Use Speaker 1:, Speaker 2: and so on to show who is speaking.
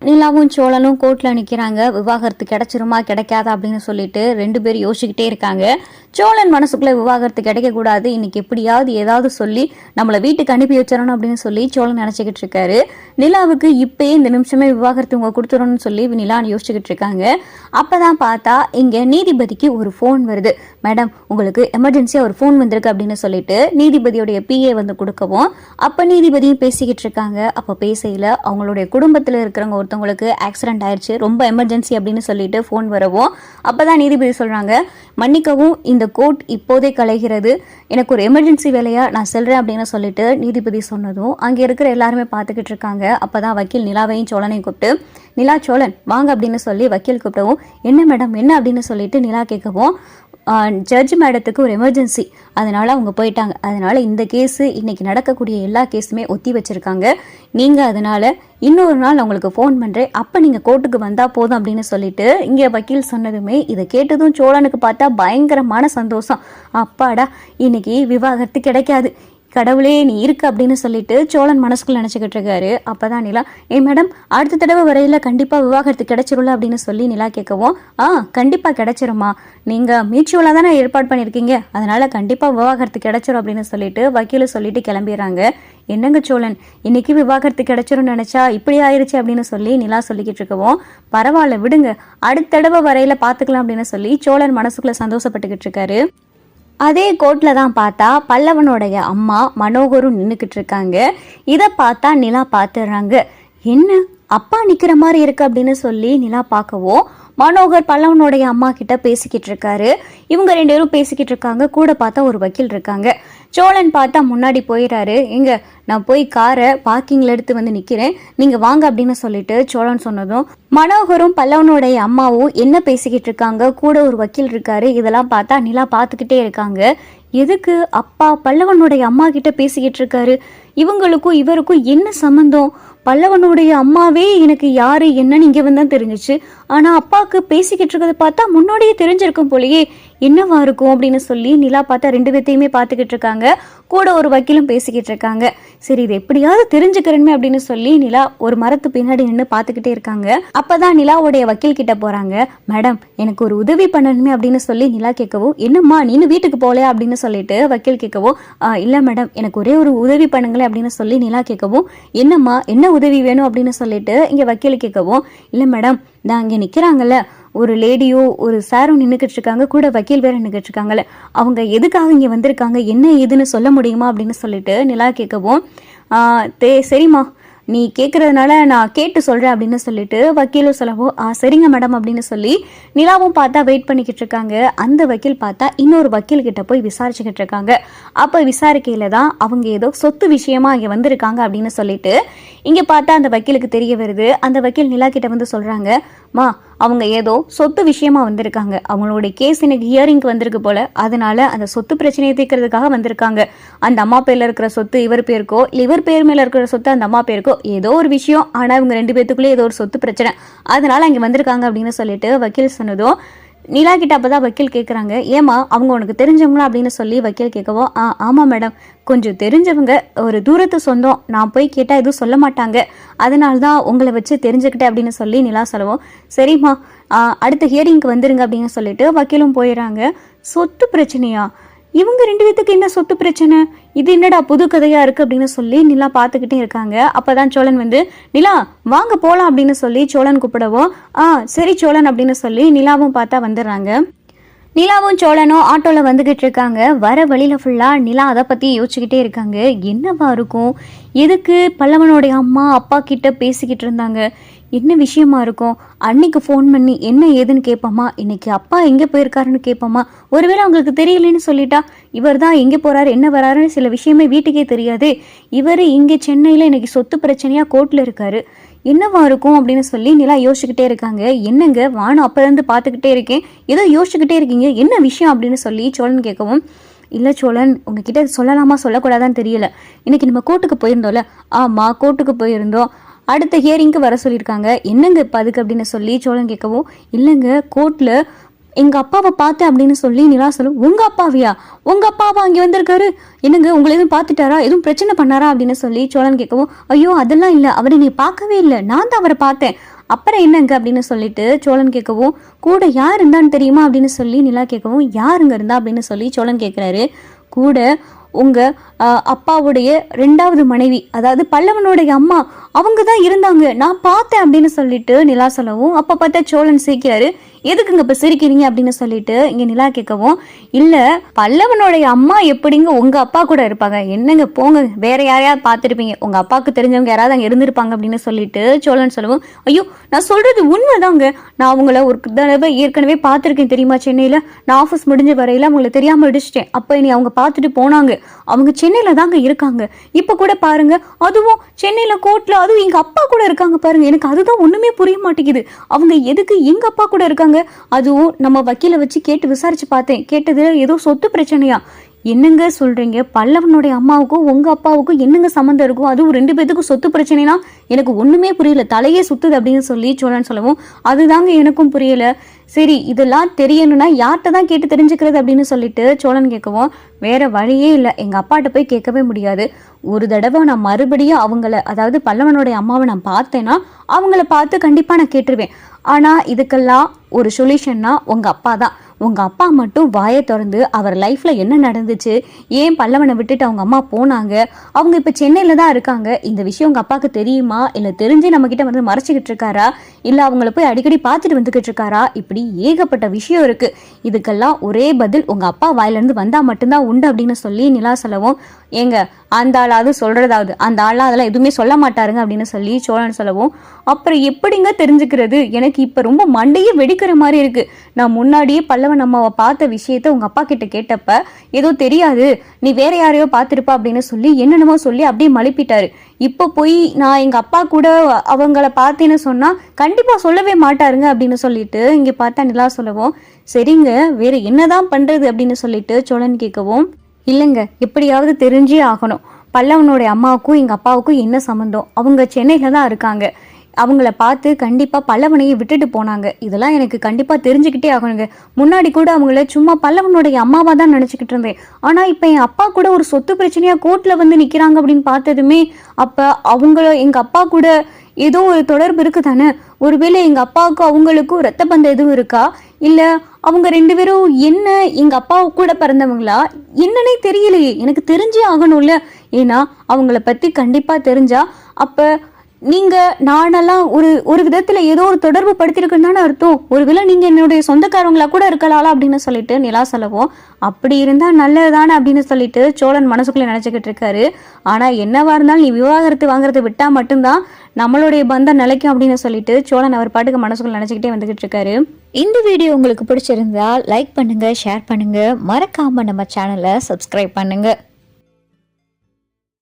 Speaker 1: நிலாவும் சோழனும் கோர்ட்ல நிக்கிறாங்க. விவாகரத்து கிடைச்சிருமா கிடைக்காதா அப்படின்னு சொல்லிட்டு 2 பேரும் யோசிச்சுக்கிட்டே இருக்காங்க. சோழன் மனசுக்குள்ள விவாகரத்து கிடைக்க கூடாது, இன்னைக்கு எப்படியாவது ஏதாவது சொல்லி நம்மள வீட்டுக்கு அனுப்பி வச்சிடணும் அப்படின்னு சொல்லி சோழன் நினைச்சுக்கிட்டு இருக்காரு. நிலாவுக்கு இப்பயே இந்த நிமிஷமே விவாகரத்து உங்க கொடுத்துடணும்னு சொல்லி நிலா யோசிச்சுக்கிட்டு இருக்காங்க. அப்பதான் பார்த்தா இங்க நீதிபதிக்கு ஒரு போன் வருது. மேடம், உங்களுக்கு எமர்ஜென்சியா ஒரு போன் வந்திருக்கு அப்படின்னு சொல்லிட்டு நீதிபதியோடைய பிஏ வந்து கொடுக்கவும், அப்ப நீதிபதியும் பேசிக்கிட்டு இருக்காங்க. அப்ப பேசையில அவங்களுடைய குடும்பத்துல இருக்கிறவங்க ஒருத்தவங்களுக்கு ஆக்சிடென்ட் ஆயிடுச்சு, ரொம்ப எமர்ஜென்சி அப்படின்னு சொல்லிட்டு போன் வரவும், அப்பதான் நீதிபதி சொல்றாங்க, மன்னிக்கவும் இந்த கோர்ட் இப்போதே கலைகிறது, எனக்கு ஒரு எமர்ஜென்சி வேலையா நான் செல்றேன் அப்படின்னு சொல்லிட்டு நீதிபதி சொன்னதும் அங்க இருக்கிற எல்லாருமே பார்த்துக்கிட்டு இருக்காங்க. அப்பதான் வக்கீல் நிலாவையும் சோழனையும் கூப்பிட்டு, நிலா சோழன் வாங்க அப்படின்னு சொல்லி வக்கீல் கூப்பிட்டவும், என்ன மேடம் என்ன அப்படின்னு சொல்லிட்டு நிலா கேட்கவும், ஜட்ஜ் மேடத்துக்கு ஒரு எமர்ஜென்சி, அதனால அவங்க போயிட்டாங்க, அதனால இந்த கேஸு இன்னைக்கு நடக்கக்கூடிய எல்லா கேஸுமே ஒத்தி வச்சிருக்காங்க, நீங்க அதனால இன்னொரு நாள் உங்களுக்கு ஃபோன் பண்றேன், அப்ப நீங்க கோர்ட்டுக்கு வந்தா போதும் அப்படின்னு சொல்லிட்டு இங்க வக்கீல் சொன்னதுமே இதை கேட்டதும் சோழனுக்கு பார்த்தா பயங்கரமான சந்தோஷம். அப்பாடா, இன்னைக்கு விவாகரத்து கிடைக்காது, கடவுளே நீ இருக்கு அப்படின்னு சொல்லிட்டு சோழன் மனசுக்குள்ள நினைச்சுக்கிட்டு இருக்காரு. அப்பதான் நிலா, மேடம் அடுத்த தடவை வரையில கண்டிப்பா விவாகரத்து கிடைச்சிரும்ல அப்படின்னு சொல்லி நிலா கேட்கவும், கண்டிப்பா கிடைச்சிருமா, நீங்க மியூச்சுவலா தானே ஏற்பாடு பண்ணிருக்கீங்க, அதனால கண்டிப்பா விவாகரத்து கிடைச்சிரும் அப்படின்னு சொல்லிட்டு வக்கீல சொல்லிட்டு கிளம்பிடுறாங்க. என்னங்க சோழன், இன்னைக்கு விவாகரத்து கிடைச்சிரும் நினைச்சா இப்படி ஆயிருச்சு அப்படின்னு சொல்லி நிலா சொல்லிக்கிட்டு இருக்கவும், பரவாயில்ல விடுங்க, அடுத்த தடவை வரையில பாத்துக்கலாம் அப்படின்னு சொல்லி சோழன் மனசுக்குள்ள சந்தோஷப்பட்டுக்கிட்டு இருக்காரு. அதே கோர்ட்ல தான் பார்த்தா பல்லவனுடைய அம்மா மனோகரும் நின்றுக்கிட்டு இருக்காங்க. இதை பார்த்தா நிலா பார்த்துடுறாங்க. என்ன அப்பா நிக்கிற மாதிரி இருக்கு அப்படின்னு சொல்லி நிலா பார்க்கவும், மனோகர் பல்லவனுடைய அம்மா கிட்ட பேசிக்கிட்டு இருக்காரு. இவங்க 2 பேரும் பேசிக்கிட்டு இருக்காங்க. கூட பார்த்தா ஒரு வக்கீல் இருக்காங்க. சோழன் பார்த்தா முன்னாடி போயிடாரு. எங்க நான் போய் காரை பார்க்கிங்ல எடுத்து வந்து நிக்கிறேன், நீங்க வாங்க அப்படின்னு சொல்லிட்டு சோழன் சொன்னதும் மனோகரும் பல்லவனுடைய அம்மாவும் என்ன பேசிக்கிட்டு இருக்காங்க, கூட ஒரு வக்கீல் இருக்காரு. இதெல்லாம் பார்த்தா நிலா பார்த்துக்கிட்டே இருக்காங்க. எதுக்கு அப்பா பல்லவனுடைய அம்மா கிட்ட பேசிக்கிட்டு இருக்காரு, இவங்களுக்கும் இவருக்கும் என்ன சம்பந்தம், பல்லவனுடைய அம்மாவே எனக்கு யாரு என்னன்னு இங்க வந்தா தெரிஞ்சிச்சு, ஆனா அப்பாவுக்கு பேசிக்கிட்டு இருக்கிறத பார்த்தா முன்னாடியே தெரிஞ்சிருக்கும் போலயே, என்னவா இருக்கும் அப்படின்னு சொல்லி நிலா பார்த்தா 2 பேர்த்தையுமே பார்த்துக்கிட்டு இருக்காங்க. கூட ஒரு வக்கீலும் பேசிக்கிட்டு இருக்காங்க. சரி, இது எப்படியாவது தெரிஞ்சுக்கிறேன்னு அப்படின்னு சொல்லி நிலா ஒரு மரத்து பின்னாடி நின்று பார்த்துக்கிட்டே இருக்காங்க. அப்பதான் நிலாவுடைய வக்கீல் கிட்ட போறாங்க. மேடம், எனக்கு ஒரு உதவி பண்ணணுமே அப்படின்னு சொல்லி நிலா கேட்கவும், என்னம்மா நீனு வீட்டுக்கு போகலையா அப்படின்னு சொல்லிட்டு வக்கீல் கேட்கவும், இல்ல மேடம், எனக்கு ஒரே ஒரு உதவி பண்ணுங்களேன் அப்படின்னு சொல்லி நிலா கேட்கவும், என்னம்மா என்ன உதவி வேணும் அப்படின்னு சொல்லிட்டு இங்க வக்கீல் கேட்கவும், இல்ல மேடம், நான் இங்க நிக்கிறாங்கல்ல ஒரு லேடியோ ஒரு சாரும் நின்றுக்கிட்டு இருக்காங்க, கூட வக்கீல் வேற நின்றுக்கிட்டு இருக்காங்கல்ல, அவங்க எதுக்காக இங்க வந்திருக்காங்க, என்ன ஏதுன்னு சொல்ல முடியுமா அப்படின்னு சொல்லிட்டு நிலா கேட்கவும், சரிம்மா நீ கேட்கறதுனால நான் கேட்டு சொல்றேன் அப்படின்னு சொல்லிட்டு வக்கீலும் சொல்லவும், சரிங்க மேடம் அப்படின்னு சொல்லி நிலாவும் பார்த்தா வெயிட் பண்ணிக்கிட்டு இருக்காங்க. அந்த வக்கீல் பார்த்தா இன்னொரு வக்கீல் கிட்ட போய் விசாரிச்சுக்கிட்டு இருக்காங்க. அப்ப விசாரிக்கையில தான் அவங்க ஏதோ சொத்து விஷயமா இங்க வந்திருக்காங்க அப்படின்னு சொல்லிட்டு இங்க பார்த்தா அந்த வக்கீலுக்கு தெரிய வருது. அந்த வக்கீல் நிலா கிட்ட வந்து சொல்றாங்க, மா அவங்க ஏதோ சொத்து விஷயமா வந்திருக்காங்க, அவங்களுடைய கேஸ் எனக்கு ஹியரிங்க்கு வந்திருக்கு போல, அதனால அந்த சொத்து பிரச்சனையை தீர்க்கறதுக்காக வந்திருக்காங்க. அந்த அம்மா பேர்ல இருக்கிற சொத்து இவர் பேருக்கோ இல்ல இவர் பேர் மேல இருக்கிற சொத்து அந்த அம்மா பேருக்கோ ஏதோ ஒரு விஷயம், ஆனா இவங்க 2 பேத்துக்குள்ளே ஏதோ ஒரு சொத்து பிரச்சனை, அதனால அங்க வந்திருக்காங்க அப்படின்னு சொல்லிட்டு வக்கீல் சொன்னதும் நிலா கிட்ட அப்பதான் வக்கீல் கேட்குறாங்க, ஏமா அவங்க உனக்கு தெரிஞ்சவங்களா அப்படின்னு சொல்லி வக்கீல் கேட்கவும், ஆமா மேடம், கொஞ்சம் தெரிஞ்சவங்க, ஒரு தூரத்து சொந்தம், நான் போய் கேட்டால் எதுவும் சொல்ல மாட்டாங்க, அதனால தான் உங்களை வச்சு தெரிஞ்சுக்கிட்டேன் அப்படின்னு சொல்லி நிலா சொல்லவும், சரிம்மா அடுத்த ஹியரிங்க்கு வந்துருங்க அப்படின்னு சொல்லிட்டு வக்கீலும் போயிடறாங்க. சொத்து பிரச்சனையா, இவங்க 2 பேத்துக்கு என்ன சொத்து பிரச்சனை, இது என்னடா புது கதையா இருக்கு அப்படின்னு சொல்லி நிலா பார்த்துக்கிட்டே இருக்காங்க. அப்பதான் சோழன் வந்து, நிலா வாங்க போலாம் அப்படின்னு சொல்லி சோழன் கூப்பிடவும், சரி சோழன் அப்படின்னு சொல்லி நிலாவும் பார்த்தா வந்துடுறாங்க. நிலாவும் சோழனும் ஆட்டோல வந்துகிட்டு இருக்காங்க. வர வழியில ஃபுல்லா நிலா அதை பத்தி யோசிச்சுக்கிட்டே இருக்காங்க. என்னவா இருக்கும், எதுக்கு பல்லவனுடைய அம்மா அப்பா கிட்ட பேசிக்கிட்டு இருந்தாங்க, என்ன விஷயமா இருக்கும், அன்னைக்கு ஃபோன் பண்ணி என்ன ஏதுன்னு கேட்போமா, இன்னைக்கு அப்பா எங்கே போயிருக்காருன்னு கேட்போமா, ஒருவேளை அவங்களுக்கு தெரியலன்னு சொல்லிட்டா இவர் தான் எங்கே போறாரு என்ன வராருன்னு சில விஷயமே வீட்டுக்கே தெரியாது, இவர் இங்கே சென்னையில் இன்னைக்கு சொத்து பிரச்சனையா கோர்ட்ல இருக்காரு, என்னவா இருக்கும் அப்படின்னு சொல்லி நிலா யோசிச்சுக்கிட்டே இருக்காங்க. என்னங்க வானம் அப்போலேருந்து பார்த்துக்கிட்டே இருக்கேன், ஏதோ யோசிச்சுக்கிட்டே இருக்கீங்க, என்ன விஷயம் அப்படின்னு சொல்லி சோழன் கேட்கவும், இல்லை சோழன் உங்ககிட்ட சொல்லலாமா சொல்லக்கூடாதான்னு தெரியல, இன்னைக்கு நம்ம கோர்ட்டுக்கு போயிருந்தோம்ல, ஆமாம் கோர்ட்டுக்கு போயிருந்தோம், அடுத்த ஹியரிங்க்கு வர சொல்லியிருக்காங்க, என்னங்க இப்போ அதுக்கு அப்படின்னு சொல்லி சோழன் கேட்கவும், இல்லைங்க கோர்ட்டில் எங்கள் அப்பாவை பார்த்தேன் அப்படின்னு சொல்லி நிலா சொல்லும், உங்கள் அப்பாவியா, உங்கள் அப்பாவா அங்கே வந்திருக்காரு, என்னங்க உங்களை எதுவும் பார்த்துட்டாரா, எதுவும் பிரச்சனை பண்ணாரா அப்படின்னு சொல்லி சோழன் கேட்கவும், ஐயோ அதெல்லாம் இல்லை, அவரை நீ பார்க்கவே இல்லை, நான் தான் அவரை பார்த்தேன், அப்புறம் என்னங்க அப்படின்னு சொல்லிட்டு சோழன் கேட்கவும், கூட யார் இருந்தான்னு தெரியுமா அப்படின்னு சொல்லி நிலா கேட்கவும், யாருங்க இருந்தா அப்படின்னு சொல்லி சோழன் கேட்குறாரு. கூட உங்க அப்பாவுடைய 2வது மனைவி, அதாவது பல்லவனுடைய அம்மா, அவங்க தான் இருந்தாங்க, நான் பார்த்தேன் அப்படின்னு சொல்லிட்டு நிலா சொல்லவும், அப்போ பார்த்தா சோழன் சிரிக்கிறாரு. எதுக்குங்க இப்போ சிரிக்கிறீங்க அப்படின்னு சொல்லிட்டு இங்கே நிலா கேட்கவும், இல்லை பல்லவனுடைய அம்மா எப்படிங்க உங்கள் அப்பா கூட இருப்பாங்க, என்னங்க போங்க, வேற யாரையாவது பார்த்துருப்பீங்க, உங்கள் அப்பாவுக்கு தெரிஞ்சவங்க யாராவது அங்கே இருந்திருப்பாங்க அப்படின்னு சொல்லிட்டு சோழன் சொல்லவும், ஐயோ நான் சொல்கிறது உண்மைதாங்க, நான் அவங்கள ஒரு தடவை ஏற்கனவே பார்த்துருக்கேன் தெரியுமா சென்னையில், நான் ஆஃபீஸ் முடிஞ்ச வரையில் அவங்கள தெரியாமல் அடிச்சிட்டேன், அப்போ என்னை அவங்க பார்த்துட்டு போனாங்க, அவங்க சென்னையில் தாங்க இருக்காங்க, இப்போ கூட பாருங்க, அதுவும் சென்னையில் கோர்ட்டில், அதுவும் எங்கள் அப்பா கூட இருக்காங்க பாருங்க, எனக்கு அதுதான் ஒன்றுமே புரிய மாட்டேங்குது, அவங்க எதுக்கு எங்கள் அப்பா கூட இருக்காங்க, அதுவும் நம்ம வக்கீல வச்சு கேட்டு விசாரிச்சு பார்த்தேன், கேட்டது ஏதோ சொத்து பிரச்சனையா, என்னங்க சொல்றீங்க, பல்லவனுடைய அம்மாவுக்கும் உங்க அப்பாவுக்கும் என்னங்க சம்மந்தம் இருக்கும், அதுவும் 2 பேத்துக்கும் சொத்து பிரச்சனைனா எனக்கு ஒண்ணுமே புரியல, தலையே சுத்துது அப்படின்னு சொல்லி சோழன் சொல்லவும், அதுதாங்க எனக்கும் புரியல, சரி இதெல்லாம் தெரியணும்னா யார்கிட்ட தான் கேட்டு தெரிஞ்சுக்கிறது அப்படின்னு சொல்லிட்டு சோழன் கேட்கவும், வேற வழியே இல்லை, எங்க அப்பாட்ட போய் கேட்கவே முடியாது, ஒரு தடவை நான் மறுபடியும் அவங்கள, அதாவது பல்லவனுடைய அம்மாவை நான் பார்த்தேன்னா அவங்கள பார்த்து கண்டிப்பா நான் கேட்டுருவேன், ஆனா இதுக்கெல்லாம் ஒரு சொல்யூஷன்னா உங்க அப்பா தான், உங்க அப்பா மட்டும் வாயை திறந்து அவர் லைஃப்ல என்ன நடந்துச்சு, ஏன் பல்லவனை விட்டுட்டு அவங்க அம்மா போனாங்க, அவங்க இப்ப சென்னையில தான் இருக்காங்க, இந்த விஷயம் உங்க அப்பாவுக்கு தெரியுமா, இல்ல தெரிஞ்சு நம்ம கிட்ட வந்து மறைச்சிக்கிட்டு இருக்காரா, இல்ல அவங்கள போய் அடிக்கடி பார்த்துட்டு வந்துகிட்டு இருக்காரா, இப்படி ஏகப்பட்ட விஷயம் இருக்கு, இதுக்கெல்லாம் ஒரே பதில் உங்க அப்பா வாயிலிருந்து வந்தா மட்டும்தான் உண்டு அப்படின்னு சொல்லி நிலா சொல்லவும், ஏங்க அந்த ஆளாவது சொல்றதாவது, அந்த ஆளா அதெல்லாம் எதுவுமே சொல்ல மாட்டாருங்க அப்படின்னு சொல்லி சோழன் சொல்லவும், அப்புறம் எப்படிங்க தெரிஞ்சுக்கிறது, எனக்கு இப்ப ரொம்ப மண்டையே வெடிக்கிற மாதிரி இருக்கு, நான் முன்னாடியே பல்லவன் அம்மாவை பார்த்த விஷயத்த உங்க அப்பா கிட்ட கேட்டப்ப ஏதோ தெரியாது, நீ வேற யாரையோ பார்த்துருப்பா அப்படின்னு சொல்லி என்னென்னமோ சொல்லி அப்படியே மழுப்பிட்டாரு, இப்போ போய் நான் எங்க அப்பா கூட அவங்கள பார்த்தேன்னு சொன்னா கண்டிப்பா சொல்லவே மாட்டாருங்க அப்படின்னு சொல்லிட்டு இங்க பார்த்தா நிலா சொல்லவும், சரிங்க வேற என்னதான் பண்றது அப்படின்னு சொல்லிட்டு சோழன் கேட்கவும், இல்லைங்க எப்படியாவது தெரிஞ்சே ஆகணும், பல்லவனுடைய அம்மாவுக்கும் எங்கள் அப்பாவுக்கும் என்ன சம்மந்தம், அவங்க சென்னையில் தான் இருக்காங்க, அவங்கள பார்த்து கண்டிப்பாக பல்லவனையை விட்டுட்டு போனாங்க, இதெல்லாம் எனக்கு கண்டிப்பாக தெரிஞ்சுக்கிட்டே ஆகணுங்க, முன்னாடி கூட அவங்கள சும்மா பல்லவனுடைய அம்மாவாக தான் நினச்சிக்கிட்டு இருந்தேன், ஆனால் இப்போ என் அப்பா கூட ஒரு சொத்து பிரச்சனையாக கோர்ட்டில் வந்து நிற்கிறாங்க அப்படின்னு பார்த்ததுமே, அப்போ எங்கள் அப்பா கூட ஏதோ ஒரு தொடர்பு இருக்கு தானே, ஒருவேளை எங்கள் அப்பாவுக்கும் அவங்களுக்கும் ரத்த பந்தம் எதுவும் இருக்கா, இல்லை அவங்க 2 பேரும் என்ன எங்கள் அப்பா கூட பிறந்தவங்களா என்னன்னே தெரியலையே, எனக்கு தெரிஞ்சே ஆகணும்ல, ஏன்னா அவங்கள பற்றி கண்டிப்பாக தெரிஞ்சா அப்போ நீங்கள் நானெல்லாம் ஒரு விதத்தில் ஏதோ ஒரு தொடர்பு படுத்திருக்குன்னு தானே அர்த்தம், ஒருவேளை நீங்கள் என்னுடைய சொந்தக்காரங்களா கூட இருக்கலாம் அப்படின்னு சொல்லிட்டு நிலா சொல்லவும், அப்படி இருந்தால் நல்லதுதானே அப்படின்னு சொல்லிட்டு சோழன் மனசுக்குள்ளே நினச்சிக்கிட்டு இருக்காரு, ஆனால் என்னவா இருந்தாலும் நீ விவாகரத்து வாங்குறதை விட்டால் மட்டும்தான் நம்மளுடைய பந்தம் நிலைக்கும் அப்படின்னு சொல்லிட்டு சோழன் அவர் பாட்டுக்கு மனசுக்குள்ள நினச்சிக்கிட்டே வந்துகிட்டு இருக்காரு. இந்த வீடியோ உங்களுக்கு பிடிச்சிருந்தா லைக் பண்ணுங்க, ஷேர் பண்ணுங்க, மறக்காம நம்ம சேனலை சப்ஸ்கிரைப் பண்ணுங்க.